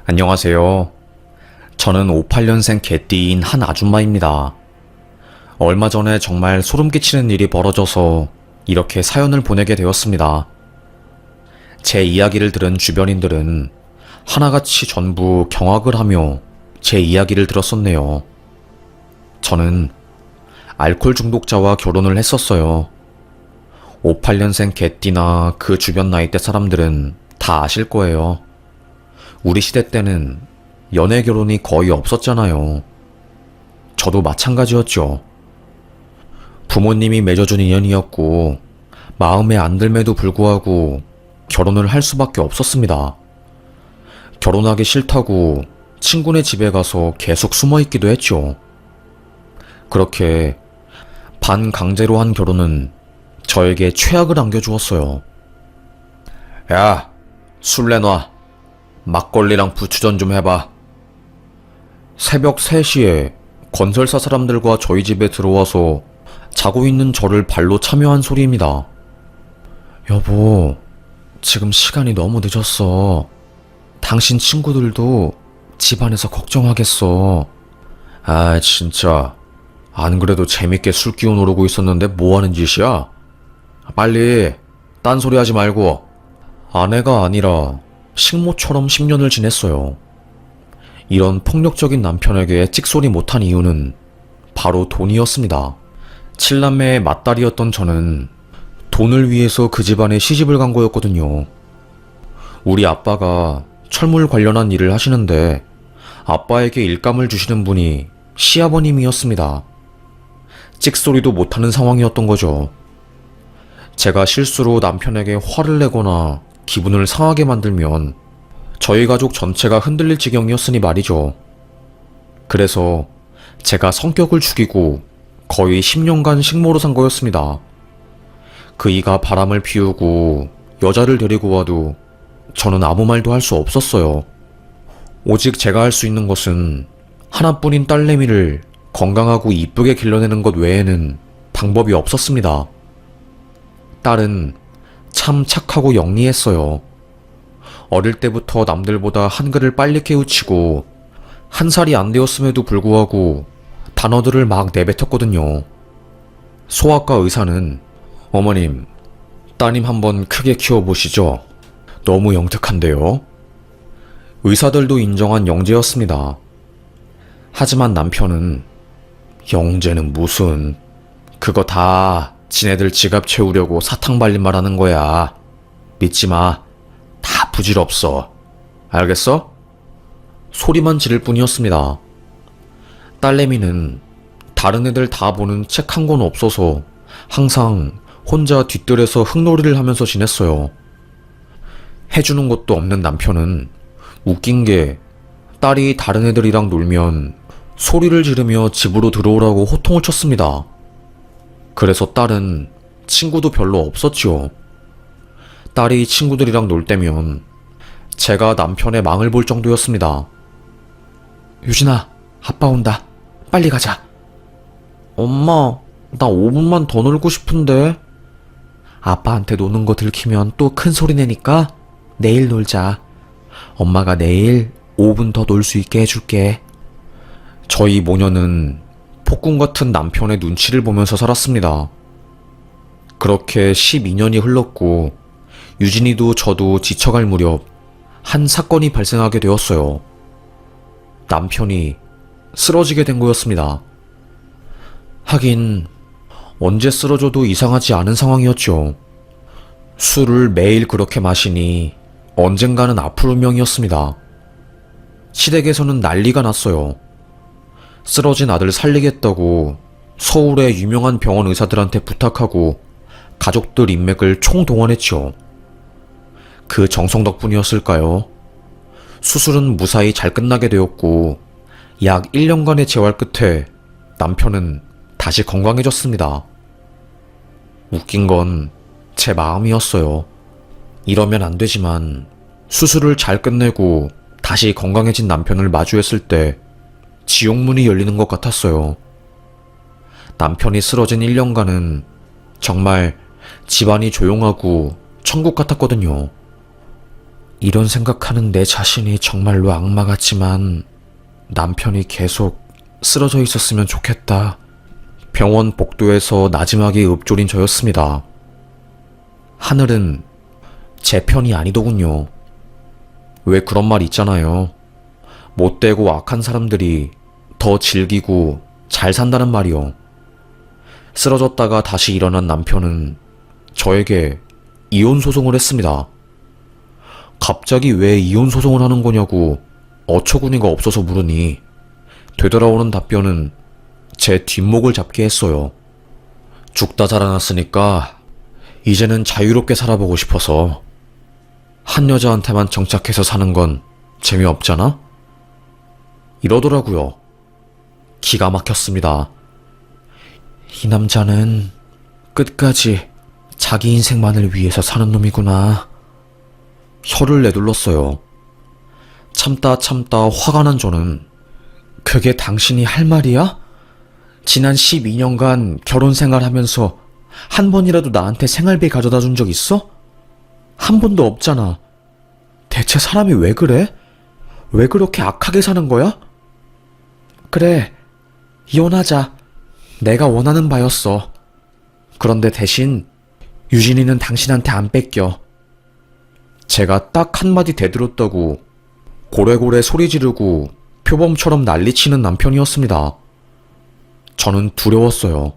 안녕하세요. 저는 58년생 개띠인 한 아줌마입니다. 얼마 전에 정말 소름 끼치는 일이 벌어져서 이렇게 사연을 보내게 되었습니다. 제 이야기를 들은 주변인들은 하나같이 전부 경악을 하며 제 이야기를 들었었네요. 저는 알코올 중독자와 결혼을 했었어요. 58년생 개띠나 그 주변 나이대 사람들은 다 아실 거예요. 우리 시대 때는 연애 결혼이 거의 없었잖아요. 저도 마찬가지였죠. 부모님이 맺어준 인연이었고 마음에 안 들매도 불구하고 결혼을 할 수밖에 없었습니다. 결혼하기 싫다고 친구네 집에 가서 계속 숨어 있기도 했죠. 그렇게 반강제로 한 결혼은 저에게 최악을 안겨주었어요. 야, 술 내놔. 막걸리랑 부추전 좀 해봐. 새벽 3시에 건설사 사람들과 저희 집에 들어와서 자고 있는 저를 발로 참여한 소리입니다. 여보, 지금 시간이 너무 늦었어. 당신 친구들도 집안에서 걱정하겠어. 아, 진짜. 안 그래도 재밌게 술 끼워 노르고 있었는데 뭐 하는 짓이야? 빨리, 딴소리 하지 말고. 아내가 아니라 식모처럼 10년을 지냈어요. 이런 폭력적인 남편에게 찍소리 못한 이유는 바로 돈이었습니다. 7남매의 맏딸이었던 저는 돈을 위해서 그 집안에 시집을 간 거였거든요. 우리 아빠가 철물 관련한 일을 하시는데 아빠에게 일감을 주시는 분이 시아버님이었습니다. 찍소리도 못하는 상황이었던 거죠. 제가 실수로 남편에게 화를 내거나 기분을 상하게 만들면 저희 가족 전체가 흔들릴 지경이었으니 말이죠. 그래서 제가 성격을 죽이고 거의 10년간 식모로 산 거였습니다. 그 이가 바람을 피우고 여자를 데리고 와도 저는 아무 말도 할 수 없었어요. 오직 제가 할 수 있는 것은 하나뿐인 딸내미를 건강하고 이쁘게 길러내는 것 외에는 방법이 없었습니다. 딸은 참 착하고 영리했어요. 어릴 때부터 남들보다 한글을 빨리 깨우치고 1살이 안 되었음에도 불구하고 단어들을 막 내뱉었거든요. 소아과 의사는 어머님, 따님 한번 크게 키워보시죠. 너무 영특한데요. 의사들도 인정한 영재였습니다. 하지만 남편은 영재는 무슨, 그거 다 지네들 지갑 채우려고 사탕 발린 말 하는 거야. 믿지 마. 다 부질없어. 알겠어? 소리만 지를 뿐이었습니다. 딸내미는 다른 애들 다 보는 책 한 권 없어서 항상 혼자 뒷뜰에서 흙놀이를 하면서 지냈어요. 해주는 것도 없는 남편은 웃긴 게 딸이 다른 애들이랑 놀면 소리를 지르며 집으로 들어오라고 호통을 쳤습니다. 그래서 딸은 친구도 별로 없었지요. 딸이 친구들이랑 놀 때면 제가 남편의 망을 볼 정도였습니다. 유진아, 아빠 온다. 빨리 가자. 엄마, 나 5분만 더 놀고 싶은데. 아빠한테 노는 거 들키면 또 큰 소리 내니까 내일 놀자. 엄마가 내일 5분 더 놀 수 있게 해줄게. 저희 모녀는 폭군 같은 남편의 눈치를 보면서 살았습니다. 그렇게 12년이 흘렀고 유진이도 저도 지쳐갈 무렵 한 사건이 발생하게 되었어요. 남편이 쓰러지게 된 거였습니다. 하긴 언제 쓰러져도 이상하지 않은 상황이었죠. 술을 매일 그렇게 마시니 언젠가는 아플 운명이었습니다. 시댁에서는 난리가 났어요. 쓰러진 아들 살리겠다고 서울의 유명한 병원 의사들한테 부탁하고 가족들 인맥을 총동원했죠. 그 정성 덕분이었을까요? 수술은 무사히 잘 끝나게 되었고 약 1년간의 재활 끝에 남편은 다시 건강해졌습니다. 웃긴 건 제 마음이었어요. 이러면 안 되지만 수술을 잘 끝내고 다시 건강해진 남편을 마주했을 때 지옥문이 열리는 것 같았어요. 남편이 쓰러진 1년간은 정말 집안이 조용하고 천국 같았거든요. 이런 생각하는 내 자신이 정말로 악마 같지만 남편이 계속 쓰러져 있었으면 좋겠다. 병원 복도에서 나지막이 읊조린 저였습니다. 하늘은 제 편이 아니더군요. 왜 그런 말 있잖아요. 못되고 악한 사람들이 더 질기고 잘 산다는 말이요. 쓰러졌다가 다시 일어난 남편은 저에게 이혼 소송을 했습니다. 갑자기 왜 이혼 소송을 하는 거냐고 어처구니가 없어서 물으니 되돌아오는 답변은 제 뒷목을 잡게 했어요. 죽다 자라났으니까 이제는 자유롭게 살아보고 싶어서. 한 여자한테만 정착해서 사는 건 재미없잖아? 이러더라고요. 기가 막혔습니다. 이 남자는 끝까지 자기 인생만을 위해서 사는 놈이구나. 혀를 내둘렀어요. 참다 화가 난 저는 그게 당신이 할 말이야? 지난 12년간 결혼 생활하면서 한 번이라도 나한테 생활비 가져다 준 적 있어? 한 번도 없잖아. 대체 사람이 왜 그래? 왜 그렇게 악하게 사는 거야? 그래, 이혼하자. 내가 원하는 바였어. 그런데 대신 유진이는 당신한테 안 뺏겨. 제가 딱 한마디 대들었다고 고래고래 소리 지르고 표범처럼 난리치는 남편이었습니다. 저는 두려웠어요.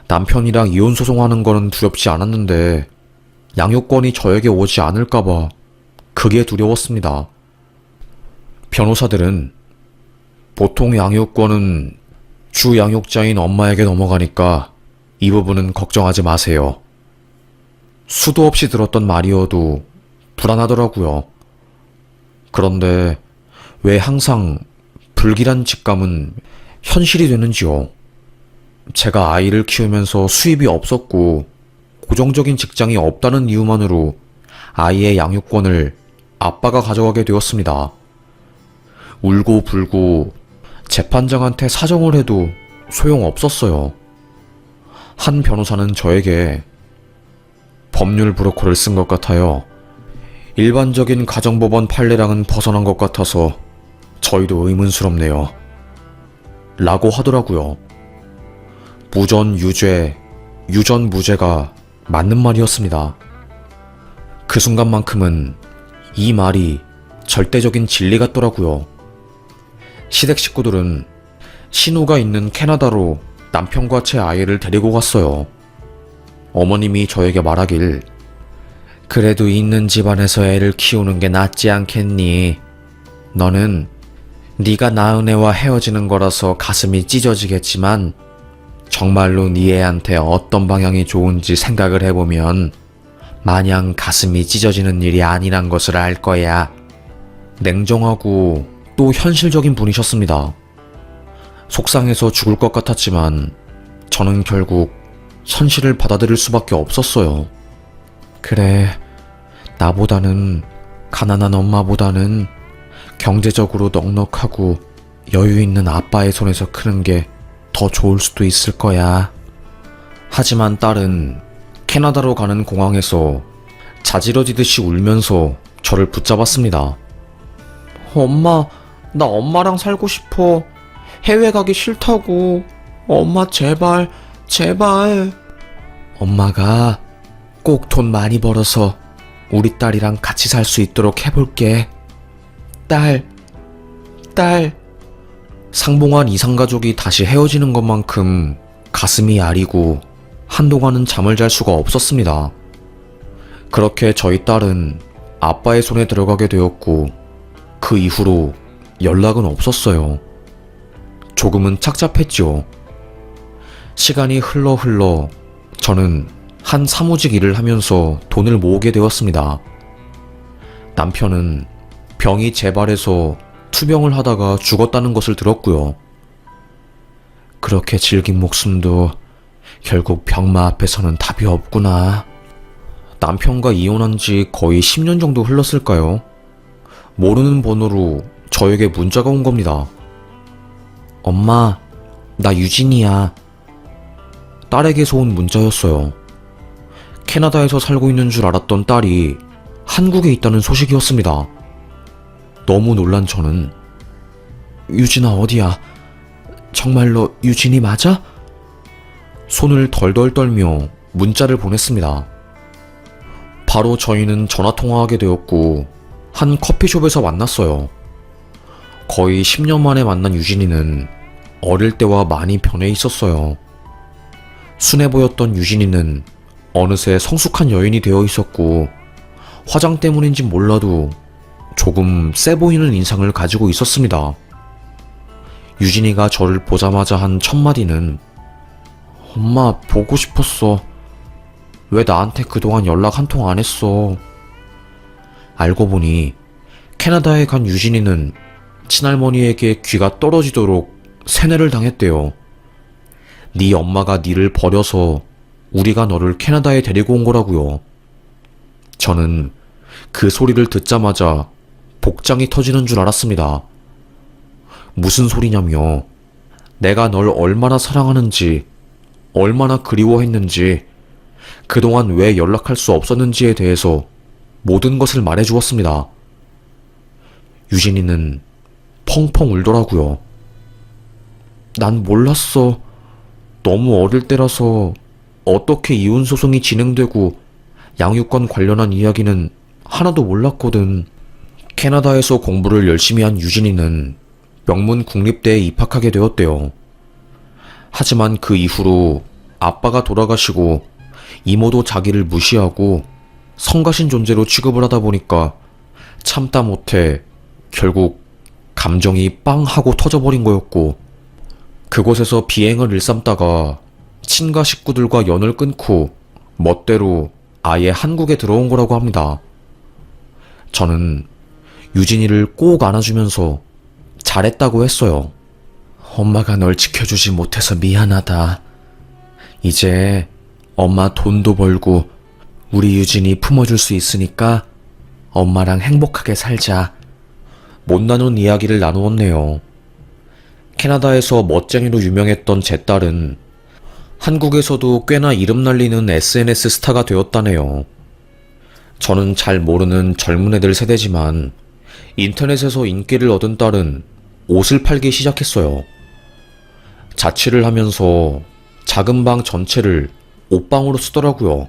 남편이랑 이혼 소송하는 거는 두렵지 않았는데 양육권이 저에게 오지 않을까봐 그게 두려웠습니다. 변호사들은 보통 양육권은 주 양육자인 엄마에게 넘어가니까 이 부분은 걱정하지 마세요. 수도 없이 들었던 말이어도 불안하더라고요. 그런데 왜 항상 불길한 직감은 현실이 되는지요? 제가 아이를 키우면서 수입이 없었고 고정적인 직장이 없다는 이유만으로 아이의 양육권을 아빠가 가져가게 되었습니다. 울고 불고 재판장한테 사정을 해도 소용없었어요. 한 변호사는 저에게 법률 브로커를 쓴 것 같아요. 일반적인 가정법원 판례랑은 벗어난 것 같아서 저희도 의문스럽네요. 라고 하더라고요. 무전 유죄, 유전 무죄가 맞는 말이었습니다. 그 순간만큼은 이 말이 절대적인 진리 같더라고요. 시댁 식구들은 신우가 있는 캐나다로 남편과 제 아이를 데리고 갔어요. 어머님이 저에게 말하길, 그래도 있는 집안에서 애를 키우는 게 낫지 않겠니? 너는 네가 낳은 애와 헤어지는 거라서 가슴이 찢어지겠지만 정말로 네 애한테 어떤 방향이 좋은지 생각을 해보면 마냥 가슴이 찢어지는 일이 아니란 것을 알 거야. 냉정하고 또 현실적인 분이셨습니다. 속상해서 죽을 것 같았지만 저는 결국 현실을 받아들일 수밖에 없었어요. 그래, 나보다는 가난한 엄마보다는 경제적으로 넉넉하고 여유 있는 아빠의 손에서 크는 게 더 좋을 수도 있을 거야. 하지만 딸은 캐나다로 가는 공항에서 자지러지듯이 울면서 저를 붙잡았습니다. 엄마, 나 엄마랑 살고 싶어. 해외 가기 싫다고. 엄마 제발, 제발. 엄마가 꼭 돈 많이 벌어서 우리 딸이랑 같이 살 수 있도록 해볼게. 딸. 상봉한 이상가족이 다시 헤어지는 것만큼 가슴이 아리고 한동안은 잠을 잘 수가 없었습니다. 그렇게 저희 딸은 아빠의 손에 들어가게 되었고 그 이후로 연락은 없었어요. 조금은 착잡했죠. 시간이 흘러 저는 한 사무직 일을 하면서 돈을 모으게 되었습니다. 남편은 병이 재발해서 투병을 하다가 죽었다는 것을 들었고요. 그렇게 질긴 목숨도 결국 병마 앞에서는 답이 없구나. 남편과 이혼한 지 거의 10년 정도 흘렀을까요? 모르는 번호로 저에게 문자가 온 겁니다. 엄마, 나 유진이야. 딸에게서 온 문자였어요. 캐나다에서 살고 있는 줄 알았던 딸이 한국에 있다는 소식이었습니다. 너무 놀란 저는 유진아 어디야? 정말로 유진이 맞아? 손을 덜덜 떨며 문자를 보냈습니다. 바로 저희는 전화통화하게 되었고 한 커피숍에서 만났어요. 거의 10년 만에 만난 유진이는 어릴 때와 많이 변해 있었어요. 순해 보였던 유진이는 어느새 성숙한 여인이 되어 있었고 화장 때문인지 몰라도 조금 세 보이는 인상을 가지고 있었습니다. 유진이가 저를 보자마자 한 첫마디는 엄마 보고 싶었어. 왜 나한테 그동안 연락 한 통 안 했어? 알고 보니 캐나다에 간 유진이는 친할머니에게 귀가 떨어지도록 세뇌를 당했대요. 네 엄마가 니를 버려서 우리가 너를 캐나다에 데리고 온 거라고요. 저는 그 소리를 듣자마자 복장이 터지는 줄 알았습니다. 무슨 소리냐며 내가 널 얼마나 사랑하는지, 얼마나 그리워했는지, 그동안 왜 연락할 수 없었는지에 대해서 모든 것을 말해주었습니다. 유진이는 펑펑 울더라고요. 난 몰랐어. 너무 어릴 때라서 어떻게 이혼소송이 진행되고 양육권 관련한 이야기는 하나도 몰랐거든. 캐나다에서 공부를 열심히 한 유진이는 명문 국립대에 입학하게 되었대요. 하지만 그 이후로 아빠가 돌아가시고 이모도 자기를 무시하고 성가신 존재로 취급을 하다 보니까 참다 못해 결국 감정이 빵 하고 터져버린 거였고, 그곳에서 비행을 일삼다가 친가 식구들과 연을 끊고 멋대로 아예 한국에 들어온 거라고 합니다. 저는 유진이를 꼭 안아주면서 잘했다고 했어요. 엄마가 널 지켜주지 못해서 미안하다. 이제 엄마 돈도 벌고 우리 유진이 품어줄 수 있으니까 엄마랑 행복하게 살자. 못 나눈 이야기를 나누었네요. 캐나다에서 멋쟁이로 유명했던 제 딸은 한국에서도 꽤나 이름 날리는 SNS 스타가 되었다네요. 저는 잘 모르는 젊은 애들 세대지만 인터넷에서 인기를 얻은 딸은 옷을 팔기 시작했어요. 자취를 하면서 작은 방 전체를 옷방으로 쓰더라고요.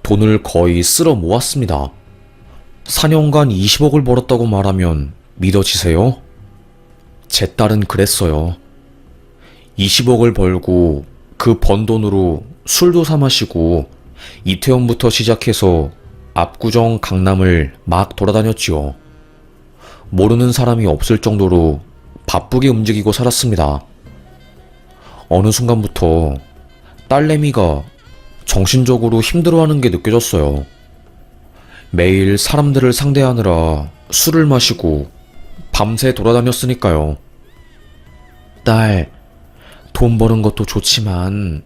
돈을 거의 쓸어 모았습니다. 4년간 20억을 벌었다고 말하면 믿어지세요? 제 딸은 그랬어요. 20억을 벌고 그 번 돈으로 술도 사 마시고 이태원부터 시작해서 압구정, 강남을 막 돌아다녔지요. 모르는 사람이 없을 정도로 바쁘게 움직이고 살았습니다. 어느 순간부터 딸내미가 정신적으로 힘들어하는 게 느껴졌어요. 매일 사람들을 상대하느라 술을 마시고 밤새 돌아다녔으니까요. 딸, 돈 버는 것도 좋지만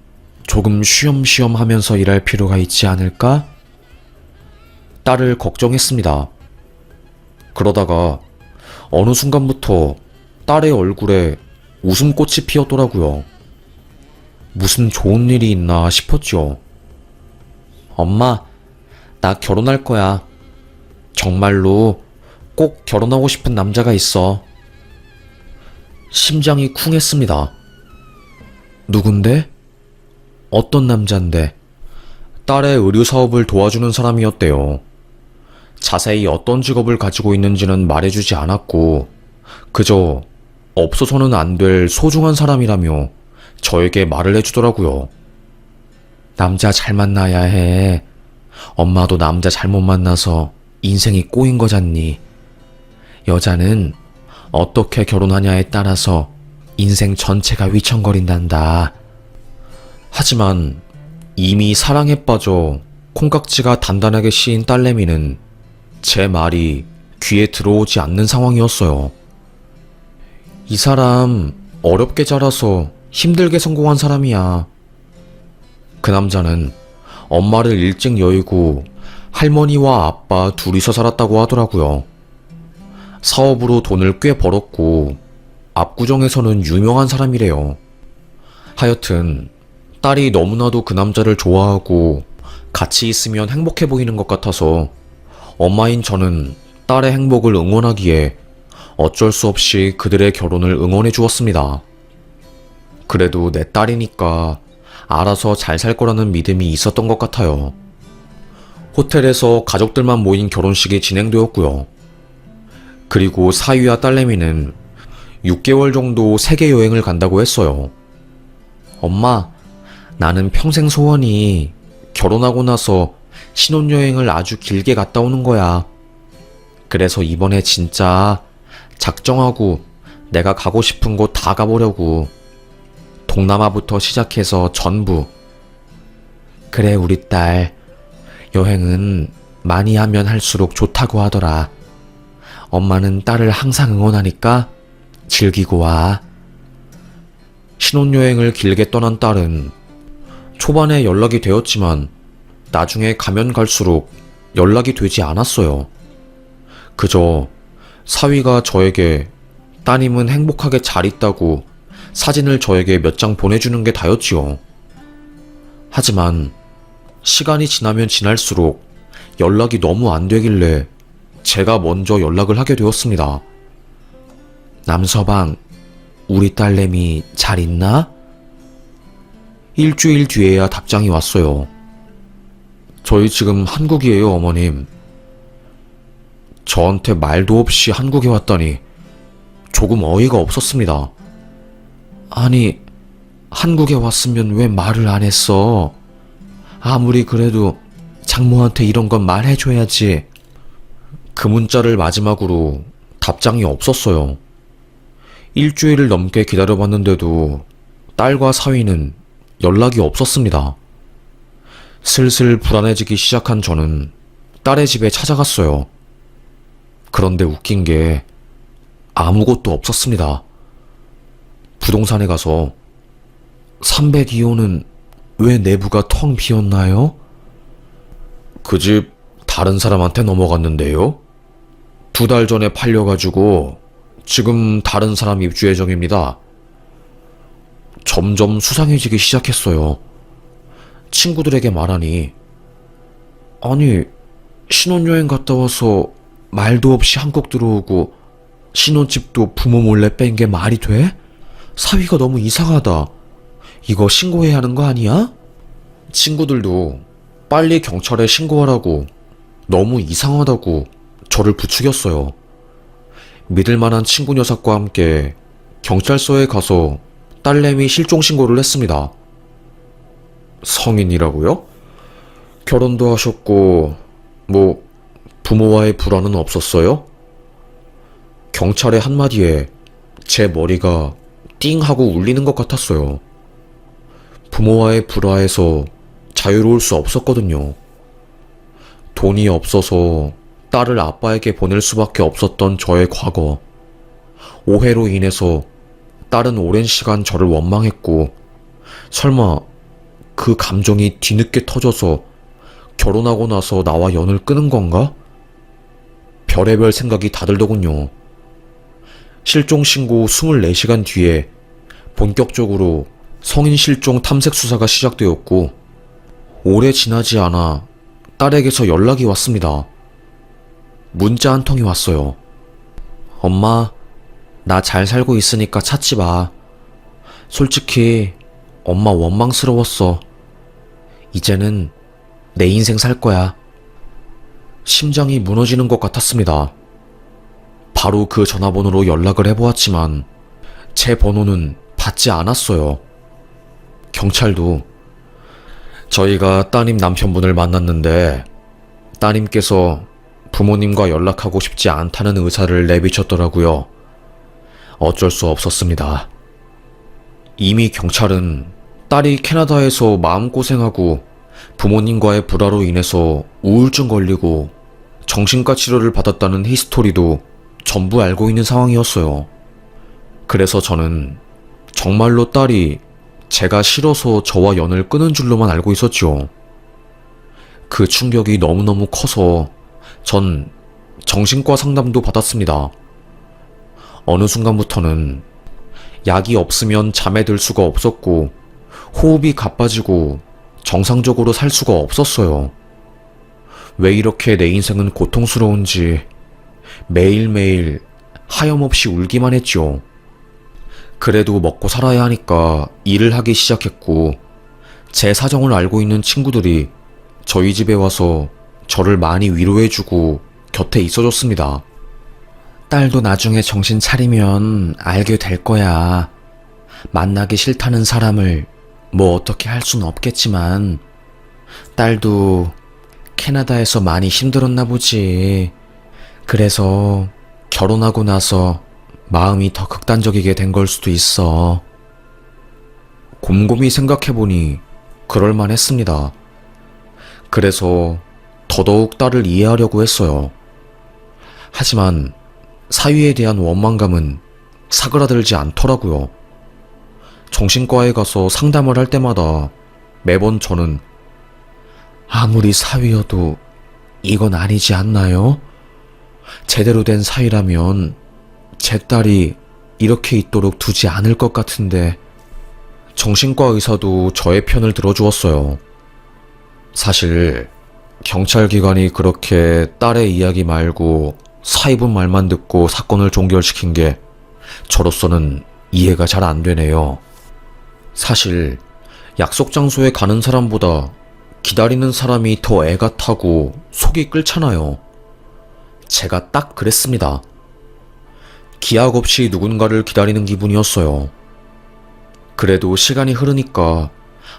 조금 쉬엄쉬엄 하면서 일할 필요가 있지 않을까? 딸을 걱정했습니다. 그러다가 어느 순간부터 딸의 얼굴에 웃음꽃이 피었더라고요. 무슨 좋은 일이 있나 싶었죠. 엄마, 나 결혼할 거야. 정말로 꼭 결혼하고 싶은 남자가 있어. 심장이 쿵했습니다. 누군데? 어떤 남잔데? 딸의 의류 사업을 도와주는 사람이었대요. 자세히 어떤 직업을 가지고 있는지는 말해주지 않았고 그저 없어서는 안 될 소중한 사람이라며 저에게 말을 해주더라고요. 남자 잘 만나야 해. 엄마도 남자 잘못 만나서 인생이 꼬인 거잖니. 여자는 어떻게 결혼하냐에 따라서 인생 전체가 휘청거린단다. 하지만 이미 사랑에 빠져 콩깍지가 단단하게 씌인 딸내미는 제 말이 귀에 들어오지 않는 상황이었어요. 이 사람 어렵게 자라서 힘들게 성공한 사람이야. 그 남자는 엄마를 일찍 여의고 할머니와 아빠 둘이서 살았다고 하더라고요. 사업으로 돈을 꽤 벌었고 압구정에서는 유명한 사람이래요. 하여튼 딸이 너무나도 그 남자를 좋아하고 같이 있으면 행복해 보이는 것 같아서 엄마인 저는 딸의 행복을 응원하기에 어쩔 수 없이 그들의 결혼을 응원해 주었습니다. 그래도 내 딸이니까 알아서 잘 살 거라는 믿음이 있었던 것 같아요. 호텔에서 가족들만 모인 결혼식이 진행되었고요. 그리고 사위와 딸내미는 6개월 정도 세계 여행을 간다고 했어요. 엄마, 나는 평생 소원이 결혼하고 나서 신혼여행을 아주 길게 갔다 오는 거야. 그래서 이번에 진짜 작정하고 내가 가고 싶은 곳 다 가보려고. 동남아부터 시작해서 전부. 그래, 우리 딸. 여행은 많이 하면 할수록 좋다고 하더라. 엄마는 딸을 항상 응원하니까 즐기고 와. 신혼여행을 길게 떠난 딸은 초반에 연락이 되었지만 나중에 가면 갈수록 연락이 되지 않았어요. 그저 사위가 저에게 따님은 행복하게 잘 있다고 사진을 저에게 몇 장 보내주는 게 다였지요. 하지만 시간이 지나면 지날수록 연락이 너무 안 되길래 제가 먼저 연락을 하게 되었습니다. 남서방, 우리 딸내미 잘 있나? 일주일 뒤에야 답장이 왔어요. 저희 지금 한국이에요, 어머님. 저한테 말도 없이 한국에 왔다니 조금 어이가 없었습니다. 아니, 한국에 왔으면 왜 말을 안 했어? 아무리 그래도 장모한테 이런 건 말해줘야지. 그 문자를 마지막으로 답장이 없었어요. 일주일을 넘게 기다려봤는데도 딸과 사위는 연락이 없었습니다. 슬슬 불안해지기 시작한 저는 딸의 집에 찾아갔어요. 그런데 웃긴 게 아무것도 없었습니다. 부동산에 가서 302호는 왜 내부가 텅 비었나요? 그 집 다른 사람한테 넘어갔는데요. 2달 전에 팔려가지고 지금 다른 사람 입주 예정입니다. 점점 수상해지기 시작했어요. 친구들에게 말하니, 아니, 신혼여행 갔다 와서 말도 없이 한국 들어오고 신혼집도 부모 몰래 뺀 게 말이 돼? 사위가 너무 이상하다. 이거 신고해야 하는 거 아니야? 친구들도 빨리 경찰에 신고하라고 너무 이상하다고 저를 부추겼어요. 믿을 만한 친구 녀석과 함께 경찰서에 가서 딸내미 실종 신고를 했습니다. 성인이라고요? 결혼도 하셨고 뭐 부모와의 불화는 없었어요? 경찰의 한마디에 제 머리가 띵 하고 울리는 것 같았어요. 부모와의 불화에서 자유로울 수 없었거든요. 돈이 없어서 딸을 아빠에게 보낼 수밖에 없었던 저의 과거. 오해로 인해서 딸은 오랜 시간 저를 원망했고, 설마 그 감정이 뒤늦게 터져서 결혼하고 나서 나와 연을 끊은 건가? 별의별 생각이 다 들더군요. 실종신고 24시간 뒤에 본격적으로 성인 실종 탐색 수사가 시작되었고, 오래 지나지 않아 딸에게서 연락이 왔습니다. 문자 한 통이 왔어요. 엄마, 나 잘 살고 있으니까 찾지 마. 솔직히 엄마 원망스러웠어. 이제는 내 인생 살 거야. 심장이 무너지는 것 같았습니다. 바로 그 전화번호로 연락을 해보았지만 제 번호는 받지 않았어요. 경찰도 저희가 따님 남편분을 만났는데 따님께서 부모님과 연락하고 싶지 않다는 의사를 내비쳤더라고요. 어쩔 수 없었습니다. 이미 경찰은 딸이 캐나다에서 마음고생하고 부모님과의 불화로 인해서 우울증 걸리고 정신과 치료를 받았다는 히스토리도 전부 알고 있는 상황이었어요. 그래서 저는 정말로 딸이 제가 싫어서 저와 연을 끊은 줄로만 알고 있었죠. 그 충격이 너무너무 커서 전 정신과 상담도 받았습니다. 어느 순간부터는 약이 없으면 잠에 들 수가 없었고 호흡이 가빠지고 정상적으로 살 수가 없었어요. 왜 이렇게 내 인생은 고통스러운지 매일매일 하염없이 울기만 했죠. 그래도 먹고 살아야 하니까 일을 하기 시작했고, 제 사정을 알고 있는 친구들이 저희 집에 와서 저를 많이 위로해주고 곁에 있어줬습니다. 딸도 나중에 정신 차리면 알게 될 거야. 만나기 싫다는 사람을 뭐 어떻게 할 순 없겠지만, 딸도 캐나다에서 많이 힘들었나 보지. 그래서 결혼하고 나서 마음이 더 극단적이게 된 걸 수도 있어. 곰곰이 생각해보니 그럴만 했습니다. 그래서 더더욱 딸을 이해하려고 했어요. 하지만 사위에 대한 원망감은 사그라들지 않더라고요. 정신과에 가서 상담을 할 때마다 매번 저는 아무리 사위여도 이건 아니지 않나요? 제대로 된 사위라면 제 딸이 이렇게 있도록 두지 않을 것 같은데. 정신과 의사도 저의 편을 들어주었어요. 사실 경찰기관이 그렇게 딸의 이야기 말고 사위분 말만 듣고 사건을 종결시킨 게 저로서는 이해가 잘 안 되네요. 사실 약속 장소에 가는 사람보다 기다리는 사람이 더 애가 타고 속이 끓잖아요. 제가 딱 그랬습니다. 기약 없이 누군가를 기다리는 기분이었어요. 그래도 시간이 흐르니까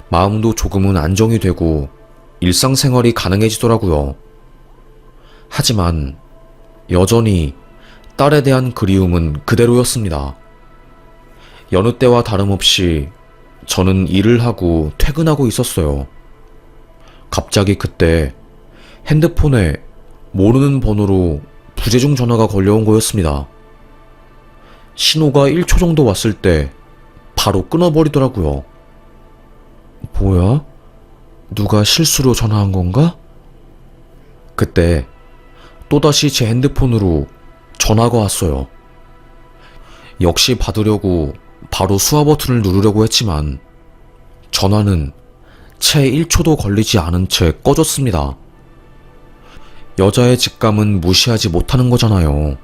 마음도 조금은 안정이 되고 일상생활이 가능해지더라고요. 하지만 여전히 딸에 대한 그리움은 그대로였습니다. 여느 때와 다름없이 저는 일을 하고 퇴근하고 있었어요. 갑자기 그때 핸드폰에 모르는 번호로 부재중 전화가 걸려온 거였습니다. 신호가 1초 정도 왔을 때 바로 끊어버리더라고요. 뭐야? 누가 실수로 전화한 건가? 그때 또다시 제 핸드폰으로 전화가 왔어요. 역시 받으려고 바로 수화 버튼을 누르려고 했지만 전화는 채 1초도 걸리지 않은 채 꺼졌습니다. 여자의 직감은 무시하지 못하는 거잖아요.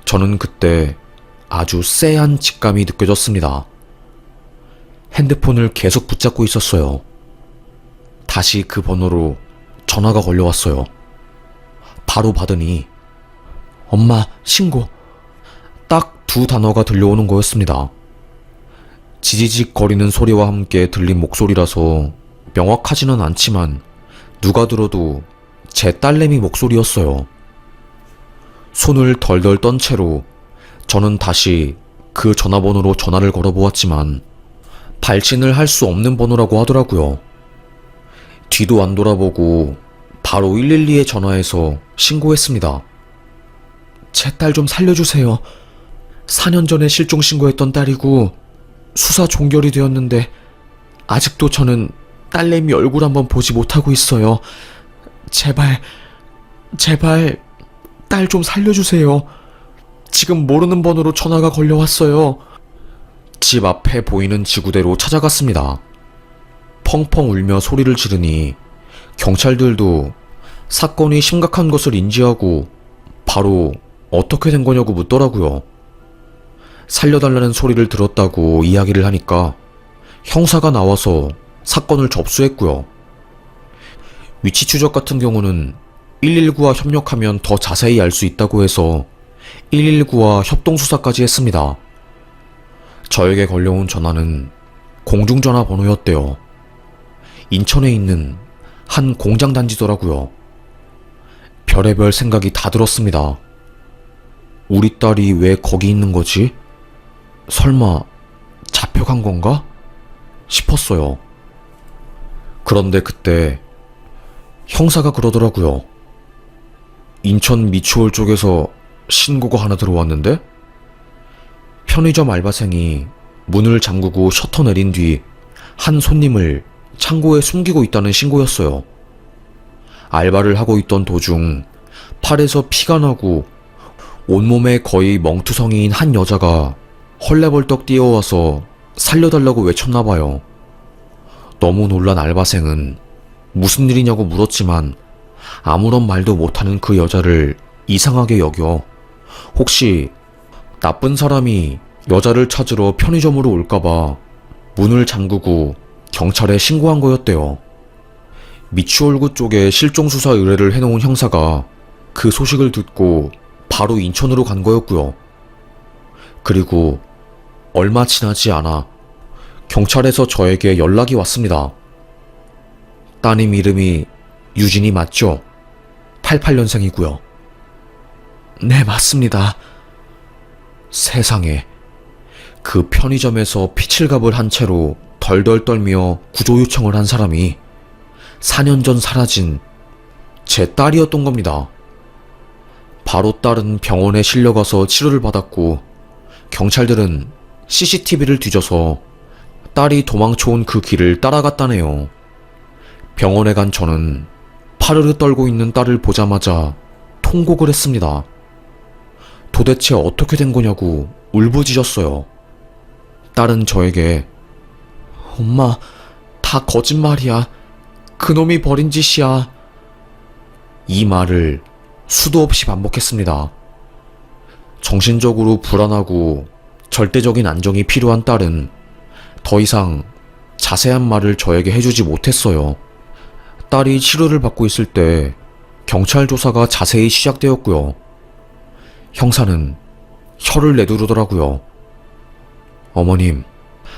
저는 그때 아주 쎄한 직감이 느껴졌습니다. 핸드폰을 계속 붙잡고 있었어요. 다시 그 번호로 전화가 걸려왔어요. 바로 받으니 엄마, 신고. 딱 두 단어가 들려오는 거였습니다. 지지직 거리는 소리와 함께 들린 목소리라서 명확하지는 않지만 누가 들어도 제 딸내미 목소리였어요. 손을 덜덜 떤 채로 저는 다시 그 전화번호로 전화를 걸어보았지만 발신을 할 수 없는 번호라고 하더라고요. 뒤도 안 돌아보고 바로 112에 전화해서 신고했습니다. 제 딸 좀 살려주세요. 4년 전에 실종 신고했던 딸이고 수사 종결이 되었는데 아직도 저는 딸내미 얼굴 한번 보지 못하고 있어요. 제발 딸 좀 살려주세요. 지금 모르는 번호로 전화가 걸려왔어요. 집 앞에 보이는 지구대로 찾아갔습니다. 펑펑 울며 소리를 지르니 경찰들도 사건이 심각한 것을 인지하고 바로 어떻게 된 거냐고 묻더라고요. 살려달라는 소리를 들었다고 이야기를 하니까 형사가 나와서 사건을 접수했고요. 위치 추적 같은 경우는 119와 협력하면 더 자세히 알 수 있다고 해서 119와 협동수사까지 했습니다. 저에게 걸려온 전화는 공중전화 번호였대요. 인천에 있는 한 공장 단지더라고요. 별의별 생각이 다 들었습니다. 우리 딸이 왜 거기 있는 거지? 설마 잡혀간 건가? 싶었어요. 그런데 그때 형사가 그러더라고요. 인천 미추홀 쪽에서 신고가 하나 들어왔는데? 편의점 알바생이 문을 잠그고 셔터 내린 뒤 한 손님을 창고에 숨기고 있다는 신고였어요. 알바를 하고 있던 도중 팔에서 피가 나고 온몸에 거의 멍투성이인 한 여자가 헐레벌떡 뛰어와서 살려달라고 외쳤나봐요. 너무 놀란 알바생은 무슨 일이냐고 물었지만 아무런 말도 못하는 그 여자를 이상하게 여겨 혹시 나쁜 사람이 여자를 찾으러 편의점으로 올까봐 문을 잠그고 경찰에 신고한 거였대요. 미추홀구 쪽에 실종수사 의뢰를 해놓은 형사가 그 소식을 듣고 바로 인천으로 간 거였고요. 그리고 얼마 지나지 않아 경찰에서 저에게 연락이 왔습니다. 따님 이름이 유진이 맞죠? 88년생이고요. 네, 맞습니다. 세상에, 그 편의점에서 피칠갑을 한 채로 덜덜 떨며 구조 요청을 한 사람이 4년 전 사라진 제 딸이었던 겁니다. 바로 딸은 병원에 실려가서 치료를 받았고 경찰들은 CCTV를 뒤져서 딸이 도망쳐온 그 길을 따라갔다네요. 병원에 간 저는 파르르 떨고 있는 딸을 보자마자 통곡을 했습니다. 도대체 어떻게 된 거냐고 울부짖었어요. 딸은 저에게 엄마, 다 거짓말이야. 그놈이 벌인 짓이야. 이 말을 수도 없이 반복했습니다. 정신적으로 불안하고 절대적인 안정이 필요한 딸은 더 이상 자세한 말을 저에게 해주지 못했어요. 딸이 치료를 받고 있을 때 경찰 조사가 자세히 시작되었고요. 형사는 혀를 내두르더라고요. 어머님,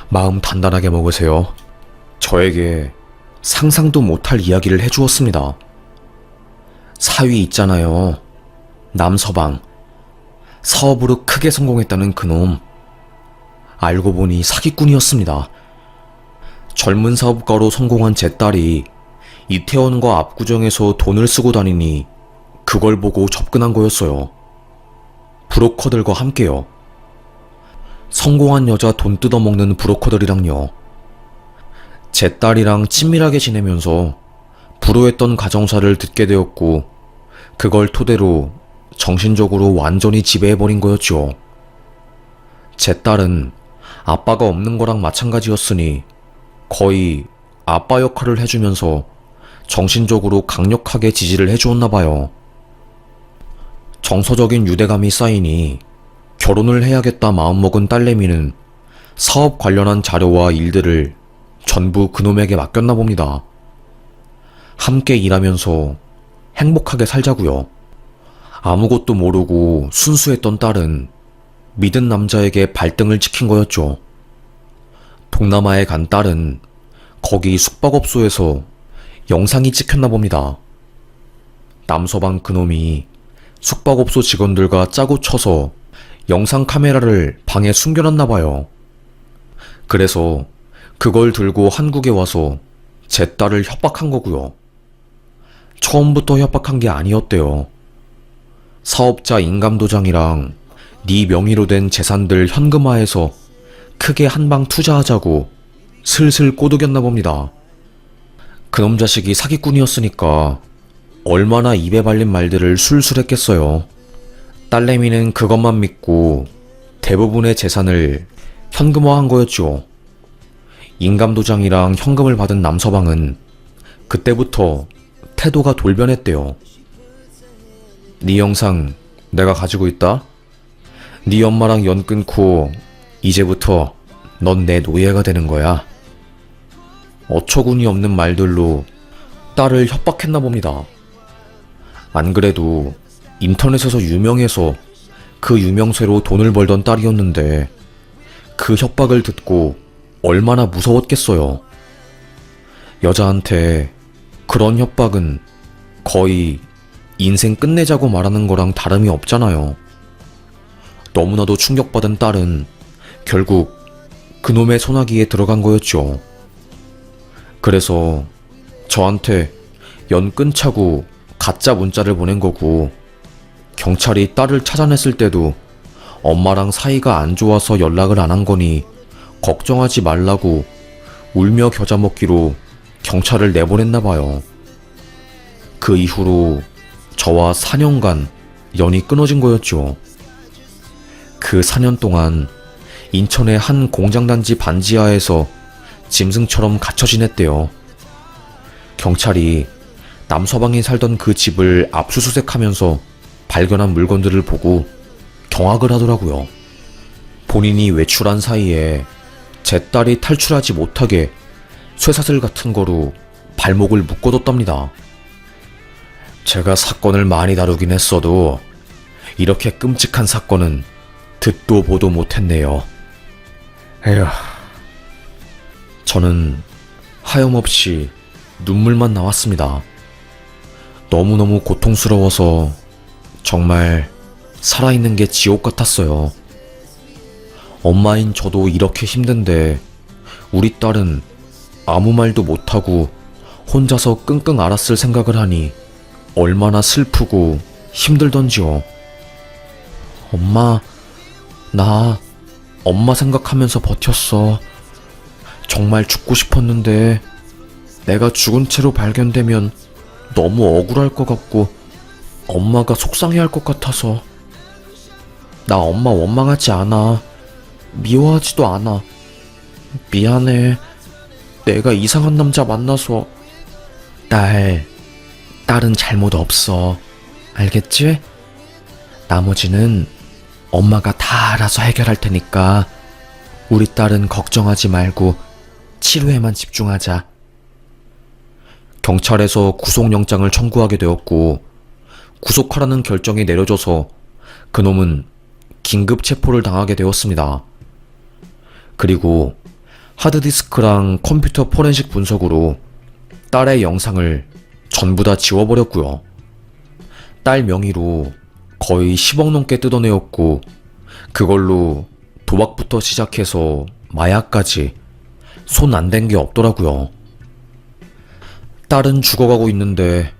마음 단단하게 먹으세요. 저에게 상상도 못할 이야기를 해주었습니다. 사위 있잖아요. 남서방. 사업으로 크게 성공했다는 그놈. 알고 보니 사기꾼이었습니다. 젊은 사업가로 성공한 제 딸이 이태원과 압구정에서 돈을 쓰고 다니니 그걸 보고 접근한 거였어요. 브로커들과 함께요. 성공한 여자 돈 뜯어먹는 브로커들이랑요. 제 딸이랑 친밀하게 지내면서 불효했던 가정사를 듣게 되었고 그걸 토대로 정신적으로 완전히 지배해버린 거였죠. 제 딸은 아빠가 없는 거랑 마찬가지였으니 거의 아빠 역할을 해주면서 정신적으로 강력하게 지지를 해주었나 봐요. 정서적인 유대감이 쌓이니 결혼을 해야겠다 마음먹은 딸내미는 사업 관련한 자료와 일들을 전부 그놈에게 맡겼나 봅니다. 함께 일하면서 행복하게 살자고요. 아무것도 모르고 순수했던 딸은 믿은 남자에게 발등을 찍힌 거였죠. 동남아에 간 딸은 거기 숙박업소에서 영상이 찍혔나 봅니다. 남서방 그놈이 숙박업소 직원들과 짜고 쳐서 영상 카메라를 방에 숨겨놨나 봐요. 그래서 그걸 들고 한국에 와서 제 딸을 협박한 거고요. 처음부터 협박한 게 아니었대요. 사업자 인감도장이랑 네 명의로 된 재산들 현금화해서 크게 한방 투자하자고 슬슬 꼬드겼나 봅니다. 그놈 자식이 사기꾼이었으니까 얼마나 입에 발린 말들을 술술 했겠어요. 딸내미는 그것만 믿고 대부분의 재산을 현금화한 거였죠. 인감도장이랑 현금을 받은 남서방은 그때부터 태도가 돌변했대요. 네 영상 내가 가지고 있다? 네 엄마랑 연 끊고 이제부터 넌 내 노예가 되는 거야. 어처구니 없는 말들로 딸을 협박했나 봅니다. 안 그래도 인터넷에서 유명해서 그 유명세로 돈을 벌던 딸이었는데 그 협박을 듣고 얼마나 무서웠겠어요. 여자한테 그런 협박은 거의 인생 끝내자고 말하는 거랑 다름이 없잖아요. 너무나도 충격받은 딸은 결국 그놈의 소나기에 들어간 거였죠. 그래서 저한테 연 끊자고 가짜 문자를 보낸 거고, 경찰이 딸을 찾아냈을 때도 엄마랑 사이가 안 좋아서 연락을 안 한 거니 걱정하지 말라고 울며 겨자 먹기로 경찰을 내보냈나 봐요. 그 이후로 저와 4년간 연이 끊어진 거였죠. 그 4년 동안 인천의 한 공장단지 반지하에서 짐승처럼 갇혀 지냈대요. 경찰이 남서방이 살던 그 집을 압수수색하면서 발견한 물건들을 보고 경악을 하더라고요. 본인이 외출한 사이에 제 딸이 탈출하지 못하게 쇠사슬 같은 거로 발목을 묶어뒀답니다. 제가 사건을 많이 다루긴 했어도 이렇게 끔찍한 사건은 듣도 보도 못했네요. 에휴. 저는 하염없이 눈물만 나왔습니다. 너무너무 고통스러워서 정말 살아있는 게 지옥 같았어요. 엄마인 저도 이렇게 힘든데 우리 딸은 아무 말도 못하고 혼자서 끙끙 앓았을 생각을 하니 얼마나 슬프고 힘들던지요. 나 엄마 생각하면서 버텼어. 정말 죽고 싶었는데 내가 죽은 채로 발견되면 너무 억울할 것 같고 엄마가 속상해할 것 같아서. 나 엄마 원망하지 않아. 미워하지도 않아. 미안해. 내가 이상한 남자 만나서. 딸은 잘못 없어. 알겠지? 나머지는 엄마가 다 알아서 해결할 테니까 우리 딸은 걱정하지 말고 치료에만 집중하자. 경찰에서 구속영장을 청구하게 되었고 구속하라는 결정이 내려져서 그놈은 긴급 체포를 당하게 되었습니다. 그리고 하드디스크랑 컴퓨터 포렌식 분석으로 딸의 영상을 전부 다 지워버렸고요. 딸 명의로 거의 10억 넘게 뜯어내었고 그걸로 도박부터 시작해서 마약까지 손 안 댄 게 없더라고요. 딸은 죽어가고 있는데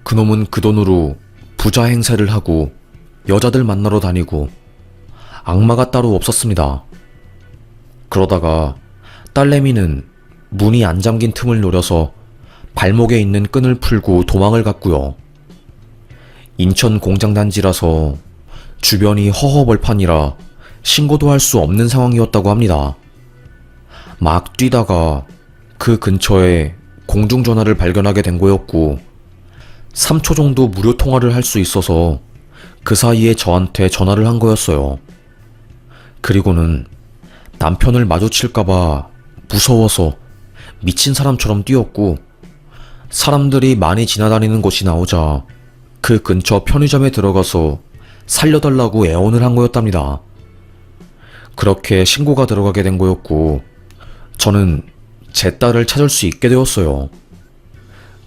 그놈은 그 돈으로 부자 행세를 하고 여자들 만나러 다니고 악마가 따로 없었습니다. 그러다가 딸내미는 문이 안 잠긴 틈을 노려서 발목에 있는 끈을 풀고 도망을 갔고요. 인천 공장단지라서 주변이 허허벌판이라 신고도 할 수 없는 상황이었다고 합니다. 막 뛰다가 그 근처에 공중전화를 발견하게 된 거였고 3초 정도 무료 통화를 할 수 있어서 그 사이에 저한테 전화를 한 거였어요. 그리고는 남편을 마주칠까봐 무서워서 미친 사람처럼 뛰었고 사람들이 많이 지나다니는 곳이 나오자 그 근처 편의점에 들어가서 살려달라고 애원을 한 거였답니다. 그렇게 신고가 들어가게 된 거였고 저는 제 딸을 찾을 수 있게 되었어요.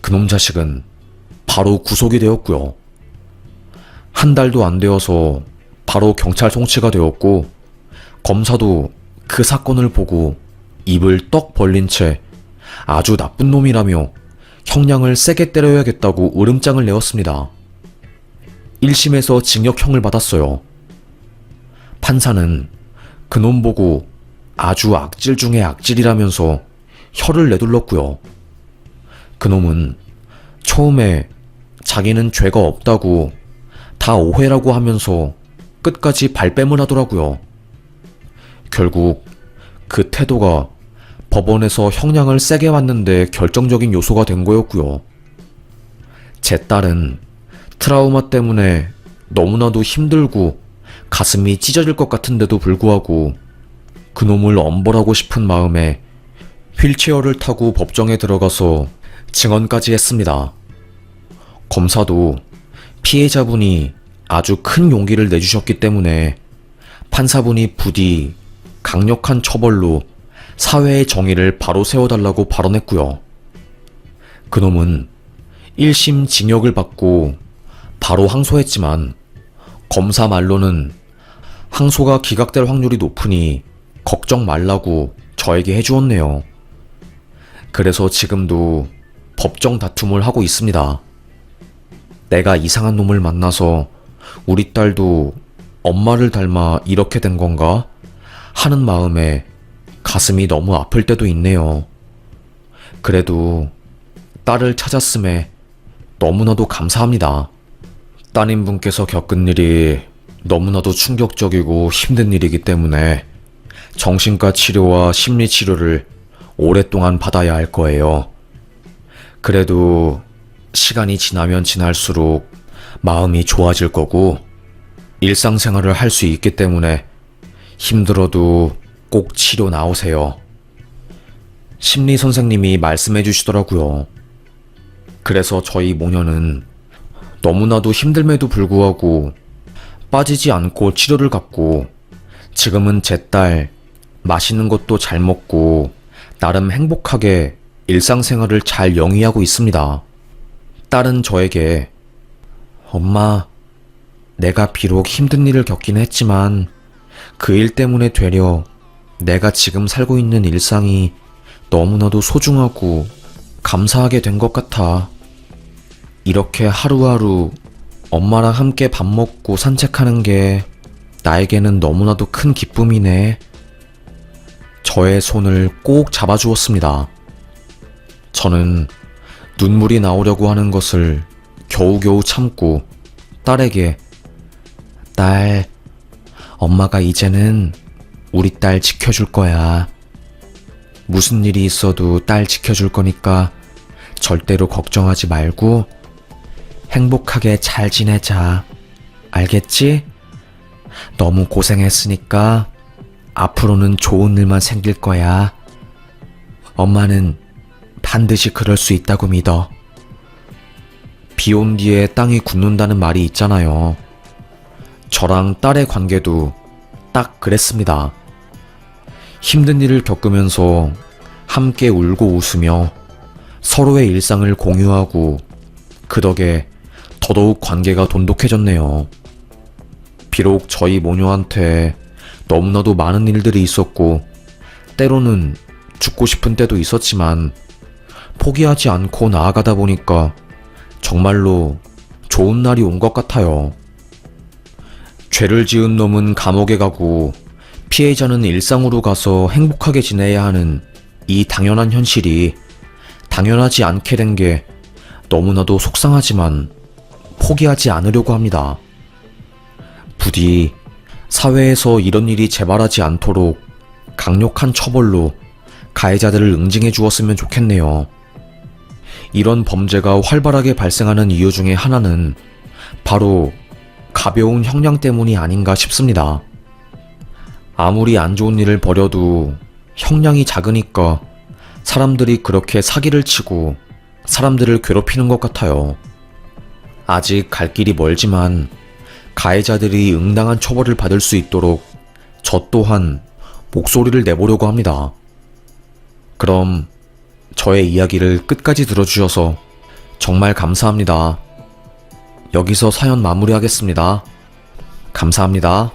그놈 자식은 바로 구속이 되었고요. 한 달도 안 되어서 바로 경찰 송치가 되었고 검사도 그 사건을 보고 입을 떡 벌린 채 아주 나쁜 놈이라며 형량을 세게 때려야겠다고 으름장을 내었습니다. 1심에서 징역형을 받았어요. 판사는 그놈 보고 아주 악질 중에 악질이라면서 혀를 내둘렀고요. 그놈은 처음에 자기는 죄가 없다고 다 오해라고 하면서 끝까지 발뺌을 하더라고요. 결국 그 태도가 법원에서 형량을 세게 받는데 결정적인 요소가 된 거였고요. 제 딸은 트라우마 때문에 너무나도 힘들고 가슴이 찢어질 것 같은데도 불구하고 그놈을 엄벌하고 싶은 마음에 휠체어를 타고 법정에 들어가서 증언까지 했습니다. 검사도 피해자분이 아주 큰 용기를 내주셨기 때문에 판사분이 부디 강력한 처벌로 사회의 정의를 바로 세워달라고 발언했고요. 그놈은 1심 징역을 받고 바로 항소했지만 검사 말로는 항소가 기각될 확률이 높으니 걱정 말라고 저에게 해주었네요. 그래서 지금도 법정 다툼을 하고 있습니다. 내가 이상한 놈을 만나서 우리 딸도 엄마를 닮아 이렇게 된 건가? 하는 마음에 가슴이 너무 아플 때도 있네요. 그래도 딸을 찾았음에 너무나도 감사합니다. 따님분께서 겪은 일이 너무나도 충격적이고 힘든 일이기 때문에 정신과 치료와 심리 치료를 오랫동안 받아야 할 거예요. 그래도 시간이 지나면 지날수록 마음이 좋아질 거고 일상생활을 할 수 있기 때문에 힘들어도 꼭 치료 나오세요. 심리 선생님이 말씀해 주시더라고요. 그래서 저희 모녀는 너무나도 힘듦에도 불구하고 빠지지 않고 치료를 받고 지금은 제 딸 맛있는 것도 잘 먹고 나름 행복하게 일상생활을 잘 영위하고 있습니다. 딸은 저에게 엄마, 내가 비록 힘든 일을 겪긴 했지만 그 일 때문에 되려 내가 지금 살고 있는 일상이 너무나도 소중하고 감사하게 된 것 같아. 이렇게 하루하루 엄마랑 함께 밥 먹고 산책하는 게 나에게는 너무나도 큰 기쁨이네. 저의 손을 꼭 잡아주었습니다. 저는 눈물이 나오려고 하는 것을 겨우겨우 참고 딸에게 딸, 엄마가 이제는 우리 딸 지켜줄 거야. 무슨 일이 있어도 딸 지켜줄 거니까 절대로 걱정하지 말고 행복하게 잘 지내자. 알겠지? 너무 고생했으니까 앞으로는 좋은 일만 생길 거야. 엄마는 반드시 그럴 수 있다고 믿어. 비 온 뒤에 땅이 굳는다는 말이 있잖아요. 저랑 딸의 관계도 딱 그랬습니다. 힘든 일을 겪으면서 함께 울고 웃으며 서로의 일상을 공유하고 그 덕에 더더욱 관계가 돈독해졌네요. 비록 저희 모녀한테 너무나도 많은 일들이 있었고 때로는 죽고 싶은 때도 있었지만 포기하지 않고 나아가다 보니까 정말로 좋은 날이 온 것 같아요. 죄를 지은 놈은 감옥에 가고 피해자는 일상으로 가서 행복하게 지내야 하는 이 당연한 현실이 당연하지 않게 된 게 너무나도 속상하지만 포기하지 않으려고 합니다. 부디 사회에서 이런 일이 재발하지 않도록 강력한 처벌로 가해자들을 응징해 주었으면 좋겠네요. 이런 범죄가 활발하게 발생하는 이유 중에 하나는 바로 가벼운 형량 때문이 아닌가 싶습니다. 아무리 안 좋은 일을 벌여도 형량이 작으니까 사람들이 그렇게 사기를 치고 사람들을 괴롭히는 것 같아요. 아직 갈 길이 멀지만 가해자들이 응당한 처벌을 받을 수 있도록 저 또한 목소리를 내보려고 합니다. 그럼 저의 이야기를 끝까지 들어주셔서 정말 감사합니다. 여기서 사연 마무리하겠습니다. 감사합니다.